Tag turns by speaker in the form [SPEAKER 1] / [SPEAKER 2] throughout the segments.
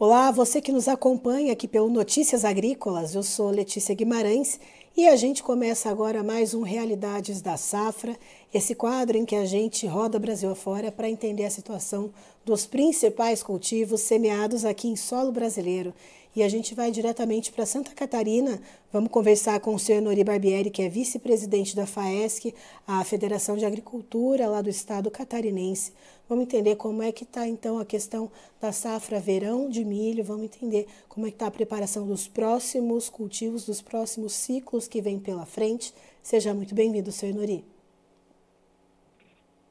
[SPEAKER 1] Olá, você que nos acompanha aqui pelo Notícias Agrícolas, eu sou Letícia Guimarães e a gente começa agora mais um Realidades da Safra, esse quadro em que a gente roda Brasil afora para entender a situação dos principais cultivos semeados aqui em solo brasileiro. E a gente vai diretamente para Santa Catarina, vamos conversar com o senhor Nori Barbieri, que é vice-presidente da FAESC, a Federação de Agricultura lá do estado catarinense. Vamos entender como é que está, então, a questão da safra verão de milho, vamos entender como é que está a preparação dos próximos cultivos, dos próximos ciclos que vêm pela frente. Seja muito bem-vindo, senhor Nori.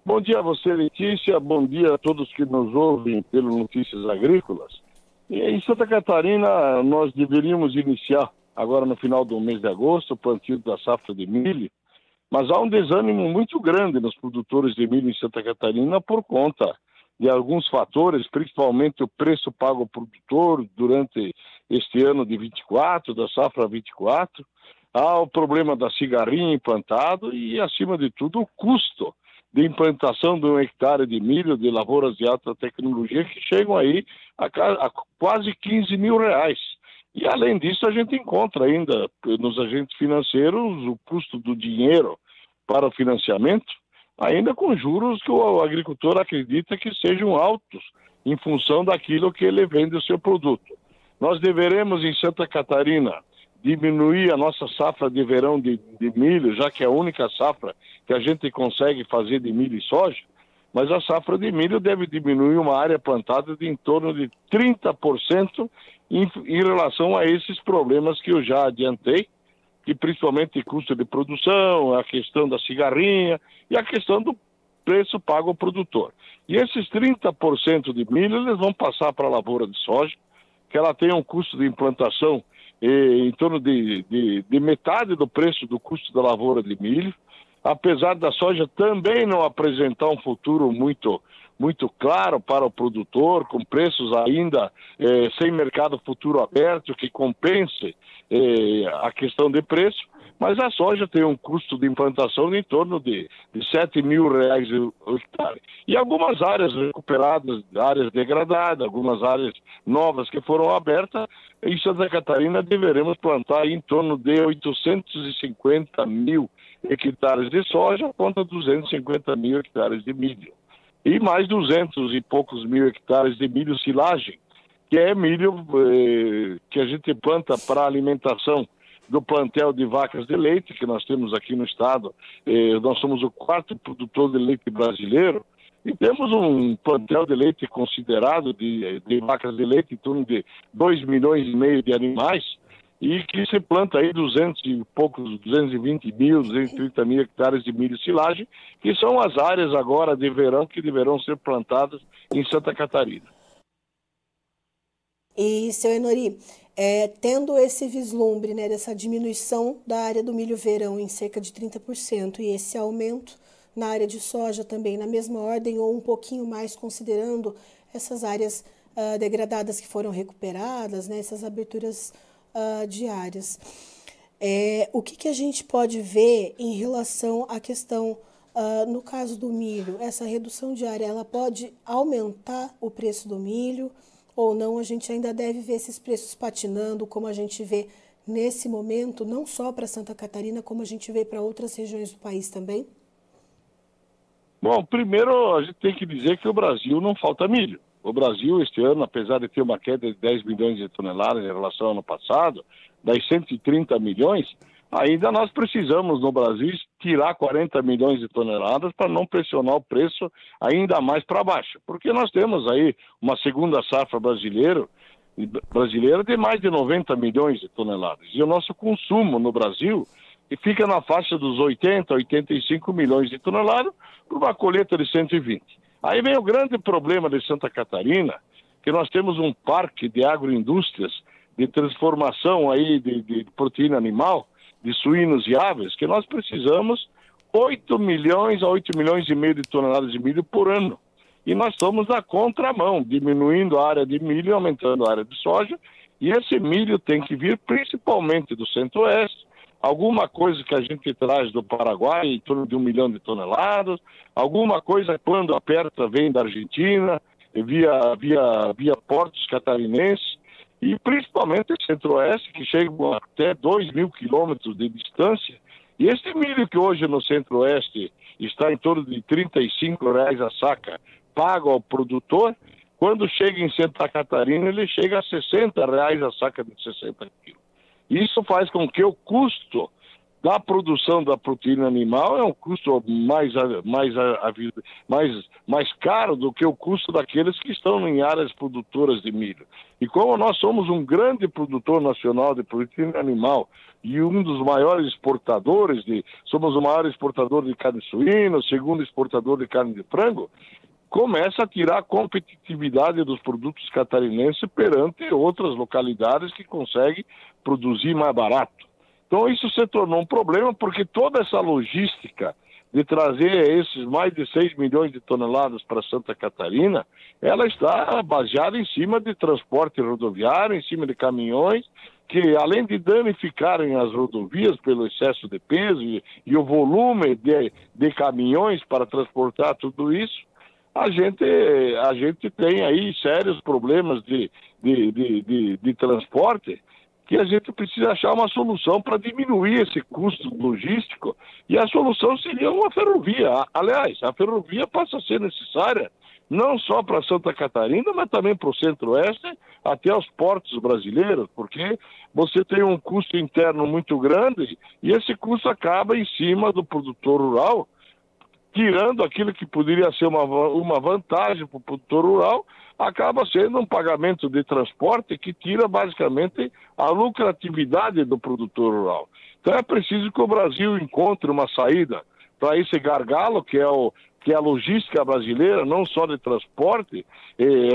[SPEAKER 2] Bom dia a você, Letícia. Bom dia a todos que nos ouvem pelo Notícias Agrícolas. E em Santa Catarina, nós deveríamos iniciar, agora no final do mês de agosto, o plantio da safra de milho, mas há um desânimo muito grande nos produtores de milho em Santa Catarina por conta de alguns fatores, principalmente o preço pago ao produtor durante este ano de 24, da safra 24. Há o problema da cigarrinha implantado e, acima de tudo, o custo de implantação de um hectare de milho de lavouras de alta tecnologia que chegam aí a quase 15 mil reais. E, além disso, a gente encontra ainda nos agentes financeiros o custo do dinheiro para o financiamento, ainda com juros que o agricultor acredita que sejam altos em função daquilo que ele vende o seu produto. Nós deveremos, em Santa Catarina, diminuir a nossa safra de verão de milho, já que é a única safra que a gente consegue fazer de milho e soja, mas a safra de milho deve diminuir uma área plantada de em torno de 30% em relação a esses problemas que eu já adiantei, que principalmente custo de produção, a questão da cigarrinha e a questão do preço pago ao produtor. E esses 30% de milho, eles vão passar para a lavoura de soja, que ela tem um custo de implantação em torno de metade do preço do custo da lavoura de milho, apesar da soja também não apresentar um futuro muito claro para o produtor, com preços ainda sem mercado futuro aberto, que compense a questão de preço, mas a soja tem um custo de implantação em torno de 7 mil reais o hectare. E algumas áreas recuperadas, áreas degradadas, algumas áreas novas que foram abertas, em Santa Catarina deveremos plantar em torno de 850 mil hectares de soja contra 250 mil hectares de milho. E mais 200 e poucos mil hectares de milho silagem, que é milho que a gente planta para alimentação do plantel de vacas de leite que nós temos aqui no estado. Nós somos o quarto produtor de leite brasileiro e temos um plantel de leite considerado de vacas de leite em torno de 2,5 milhões de animais, e que se planta aí 200 e poucos, 220 mil, 230 mil hectares de milho silagem, que são as áreas agora de verão que deverão ser plantadas em Santa Catarina.
[SPEAKER 1] E, seu Nori, tendo esse vislumbre, né, dessa diminuição da área do milho verão em cerca de 30% e esse aumento na área de soja também na mesma ordem ou um pouquinho mais, considerando essas áreas degradadas que foram recuperadas, né, essas aberturas diárias. O que a gente pode ver em relação à questão, no caso do milho, essa redução diária, ela pode aumentar o preço do milho ou não? A gente ainda deve ver esses preços patinando, como a gente vê nesse momento, não só para Santa Catarina, como a gente vê para outras regiões do país também?
[SPEAKER 2] Bom, primeiro a gente tem que dizer que o Brasil não falta milho. O Brasil, este ano, apesar de ter uma queda de 10 milhões de toneladas em relação ao ano passado, das 130 milhões, ainda nós precisamos, no Brasil, tirar 40 milhões de toneladas para não pressionar o preço ainda mais para baixo. Porque nós temos aí uma segunda safra brasileira de mais de 90 milhões de toneladas. E o nosso consumo no Brasil fica na faixa dos 80, 85 milhões de toneladas por uma colheita de 120. Aí vem o grande problema de Santa Catarina, que nós temos um parque de agroindústrias de transformação aí de proteína animal, de suínos e aves, que nós precisamos 8 milhões a 8 milhões e meio de toneladas de milho por ano. E nós estamos na contramão, diminuindo a área de milho e aumentando a área de soja, e esse milho tem que vir principalmente do Centro-Oeste, alguma coisa que a gente traz do Paraguai, em torno de 1 milhão de toneladas, alguma coisa, quando aperta, vem da Argentina, via portos catarinenses, e principalmente o Centro-Oeste, que chega até 2.000 quilômetros de distância. E esse milho que hoje no Centro-Oeste está em torno de R$ 35 a saca, pago ao produtor, quando chega em Santa Catarina, ele chega a R$ 60 a saca de 60 quilos. Isso faz com que o custo da produção da proteína animal é um custo mais caro do que o custo daqueles que estão em áreas produtoras de milho. E como nós somos um grande produtor nacional de proteína animal e um dos maiores exportadores, somos o maior exportador de carne suína, o segundo exportador de carne de frango, começa a tirar a competitividade dos produtos catarinenses perante outras localidades que conseguem produzir mais barato. Então isso se tornou um problema porque toda essa logística de trazer esses mais de 6 milhões de toneladas para Santa Catarina, ela está baseada em cima de transporte rodoviário, em cima de caminhões, que além de danificarem as rodovias pelo excesso de peso e o volume de caminhões para transportar tudo isso, a gente tem aí sérios problemas de transporte, que a gente precisa achar uma solução para diminuir esse custo logístico, e a solução seria uma ferrovia. Aliás, a ferrovia passa a ser necessária não só para Santa Catarina, mas também para o Centro-Oeste, até os portos brasileiros, porque você tem um custo interno muito grande e esse custo acaba em cima do produtor rural, tirando aquilo que poderia ser uma vantagem para o produtor rural, acaba sendo um pagamento de transporte que tira basicamente a lucratividade do produtor rural. Então é preciso que o Brasil encontre uma saída para esse gargalo que é a logística brasileira, não só de transporte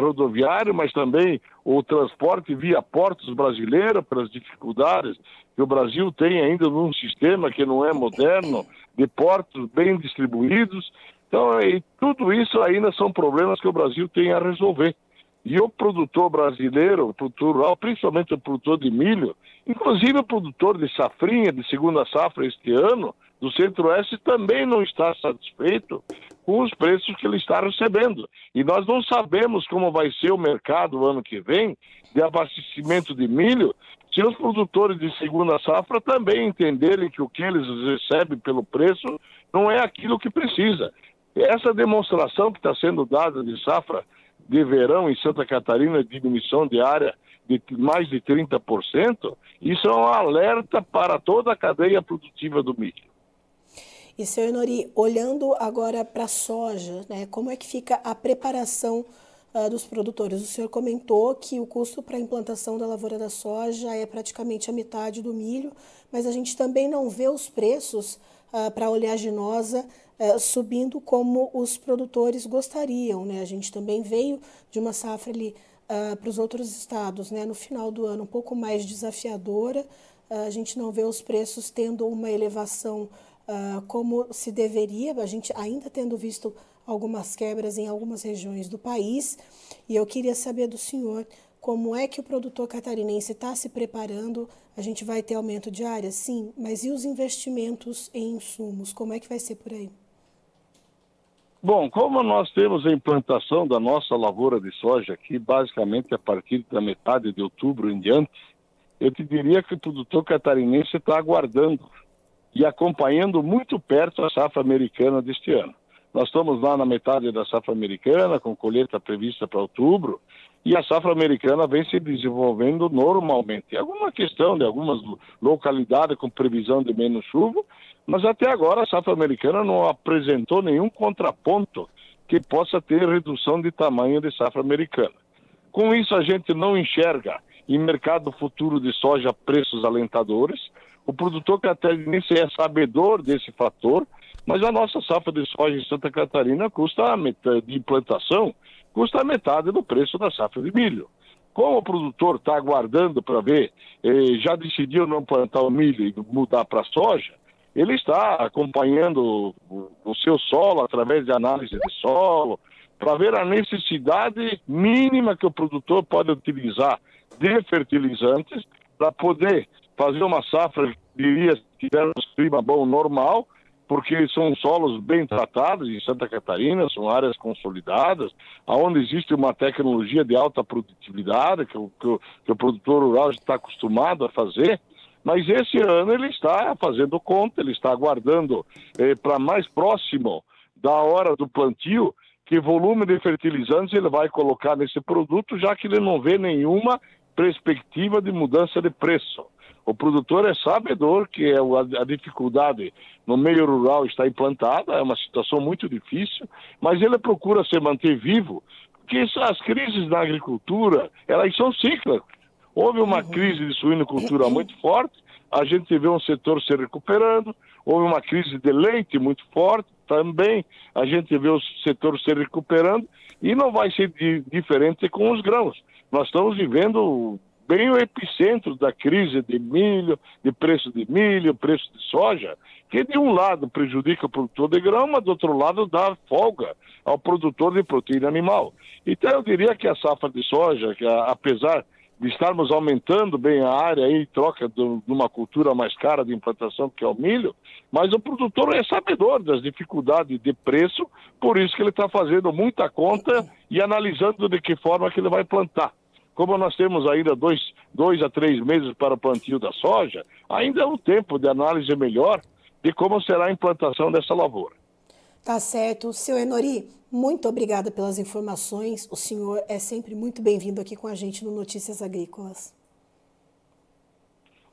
[SPEAKER 2] rodoviário, mas também o transporte via portos brasileiros, pelas dificuldades que o Brasil tem ainda num sistema que não é moderno, de portos bem distribuídos. Então, tudo isso ainda são problemas que o Brasil tem a resolver. E o produtor brasileiro, o produtor rural, principalmente o produtor de milho, inclusive o produtor de safrinha, de segunda safra este ano, do Centro-Oeste, também não está satisfeito com os preços que ele está recebendo. E nós não sabemos como vai ser o mercado ano que vem de abastecimento de milho, se os produtores de segunda safra também entenderem que o que eles recebem pelo preço não é aquilo que precisa. Essa demonstração que está sendo dada de safra de verão em Santa Catarina, diminuição de área de mais de 30%, isso é um alerta para toda a cadeia produtiva do milho.
[SPEAKER 1] E, senhor Nori, olhando agora para a soja, né, como é que fica a preparação dos produtores? O senhor comentou que o custo para a implantação da lavoura da soja é praticamente a metade do milho, mas a gente também não vê os preços para a oleaginosa subindo como os produtores gostariam, né? A gente também veio de uma safra ali para os outros estados, né, no final do ano um pouco mais desafiadora. A gente não vê os preços tendo uma elevação como se deveria, a gente ainda tendo visto algumas quebras em algumas regiões do país. E eu queria saber do senhor como é que o produtor catarinense está se preparando. A gente vai ter aumento de área? Sim, mas e os investimentos em insumos? Como é que vai ser por aí?
[SPEAKER 2] Bom, como nós temos a implantação da nossa lavoura de soja aqui, basicamente a partir da metade de outubro em diante, eu te diria que o produtor catarinense está aguardando e acompanhando muito perto a safra americana deste ano. Nós estamos lá na metade da safra americana, com colheita prevista para outubro, e a safra americana vem se desenvolvendo normalmente. Alguma questão de algumas localidades com previsão de menos chuva, mas até agora a safra americana não apresentou nenhum contraponto que possa ter redução de tamanho de safra americana. Com isso, a gente não enxerga em mercado futuro de soja preços alentadores. O produtor catarinense é sabedor desse fator, mas a nossa safra de soja em Santa Catarina custa a metade de implantação, custa a metade do preço da safra de milho. Como o produtor está aguardando para ver, já decidiu não plantar o milho e mudar para a soja, ele está acompanhando o seu solo através de análise de solo, para ver a necessidade mínima que o produtor pode utilizar de fertilizantes para poder fazer uma safra, diria, se tiver um clima bom, normal, porque são solos bem tratados em Santa Catarina, são áreas consolidadas, onde existe uma tecnologia de alta produtividade que o produtor rural está acostumado a fazer. Mas esse ano ele está fazendo conta, ele está aguardando para mais próximo da hora do plantio, que volume de fertilizantes ele vai colocar nesse produto, já que ele não vê nenhuma perspectiva de mudança de preço. O produtor é sabedor que a dificuldade no meio rural está implantada, é uma situação muito difícil, mas ele procura se manter vivo, porque as crises na agricultura, elas são cíclicas. Houve uma crise de suinocultura muito forte, a gente vê um setor se recuperando, houve uma crise de leite muito forte, também a gente vê o setor se recuperando, e não vai ser diferente com os grãos. Nós estamos vivendo bem o epicentro da crise de milho, de preço de milho, preço de soja, que de um lado prejudica o produtor de grão, mas do outro lado dá folga ao produtor de proteína animal. Então eu diria que a safra de soja, que apesar de estarmos aumentando bem a área aí, em troca de uma cultura mais cara de implantação, que é o milho, mas o produtor é sabedor das dificuldades de preço, por isso que ele está fazendo muita conta e analisando de que forma que ele vai plantar. Como nós temos ainda 2 a 3 meses para o plantio da soja, ainda é um tempo de análise melhor de como será a implantação dessa lavoura.
[SPEAKER 1] Tá certo. Seu Enori, muito obrigada pelas informações. O senhor é sempre muito bem-vindo aqui com a gente no Notícias Agrícolas.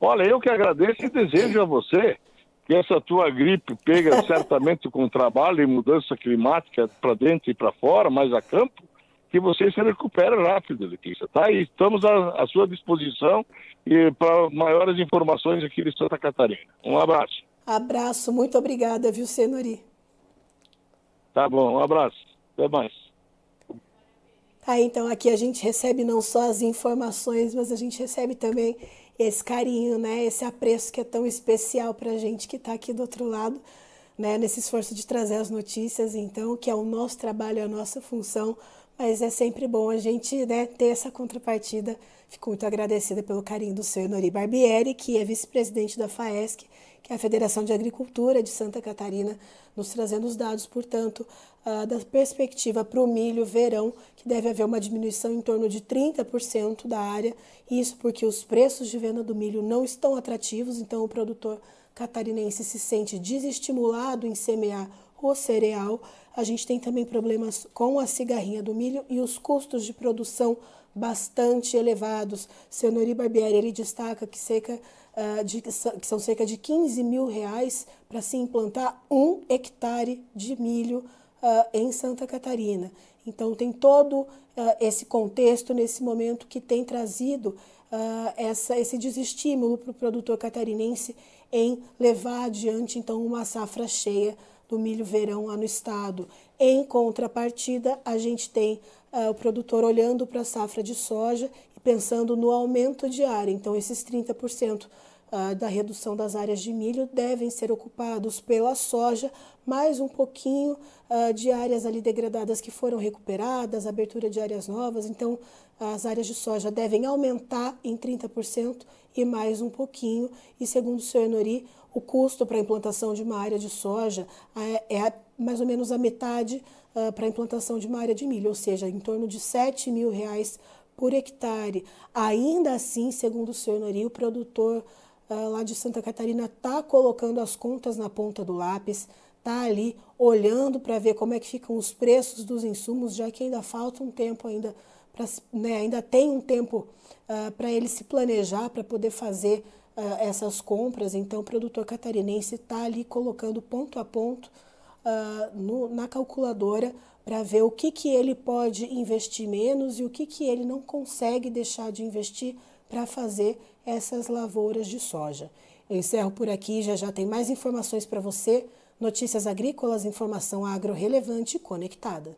[SPEAKER 2] Olha, eu que agradeço e desejo a você que essa tua gripe pega certamente com trabalho e mudança climática para dentro e para fora, mais a campo, que você se recupere rápido, Letícia, tá? E estamos à sua disposição e para maiores informações aqui de Santa Catarina. Um abraço.
[SPEAKER 1] Abraço, muito obrigada, viu, Senhori?
[SPEAKER 2] Tá bom, um abraço. Até mais.
[SPEAKER 1] Então aqui a gente recebe não só as informações, mas a gente recebe também esse carinho, né? Esse apreço que é tão especial para a gente que está aqui do outro lado, né? Nesse esforço de trazer as notícias, então, que é o nosso trabalho, a nossa função. Mas é sempre bom a gente, né, ter essa contrapartida. Fico muito agradecida pelo carinho do seu Enori Barbieri, que é vice-presidente da FAESC, que é a Federação de Agricultura de Santa Catarina, nos trazendo os dados, portanto, da perspectiva para o milho verão, que deve haver uma diminuição em torno de 30% da área, isso porque os preços de venda do milho não estão atrativos, então o produtor catarinense se sente desestimulado em semear o cereal. A gente tem também problemas com a cigarrinha do milho e os custos de produção bastante elevados. Seu Enori Barbieri, ele destaca que são cerca de 15 mil reais para se implantar 1 hectare de milho em Santa Catarina. Então tem todo esse contexto nesse momento que tem trazido esse desestímulo para o produtor catarinense em levar adiante então uma safra cheia do milho verão lá no estado. Em contrapartida, a gente tem o produtor olhando para a safra de soja e pensando no aumento de área. Então, esses 30% da redução das áreas de milho devem ser ocupados pela soja, mais um pouquinho de áreas ali degradadas que foram recuperadas, abertura de áreas novas. Então, as áreas de soja devem aumentar em 30% e mais um pouquinho. E, segundo o senhor Enori, o custo para a implantação de uma área de soja é mais ou menos a metade para a implantação de uma área de milho, ou seja, em torno de 7 mil reais por hectare. Ainda assim, segundo o senhor Enori, o produtor lá de Santa Catarina está colocando as contas na ponta do lápis, está ali olhando para ver como é que ficam os preços dos insumos, já que ainda falta um tempo ainda tem um tempo para ele se planejar, para poder fazer essas compras. Então o produtor catarinense está ali colocando ponto a ponto na calculadora para ver o que ele pode investir menos e o que ele não consegue deixar de investir para fazer essas lavouras de soja. Eu encerro por aqui, já tem mais informações para você. Notícias Agrícolas, informação agro relevante e conectada.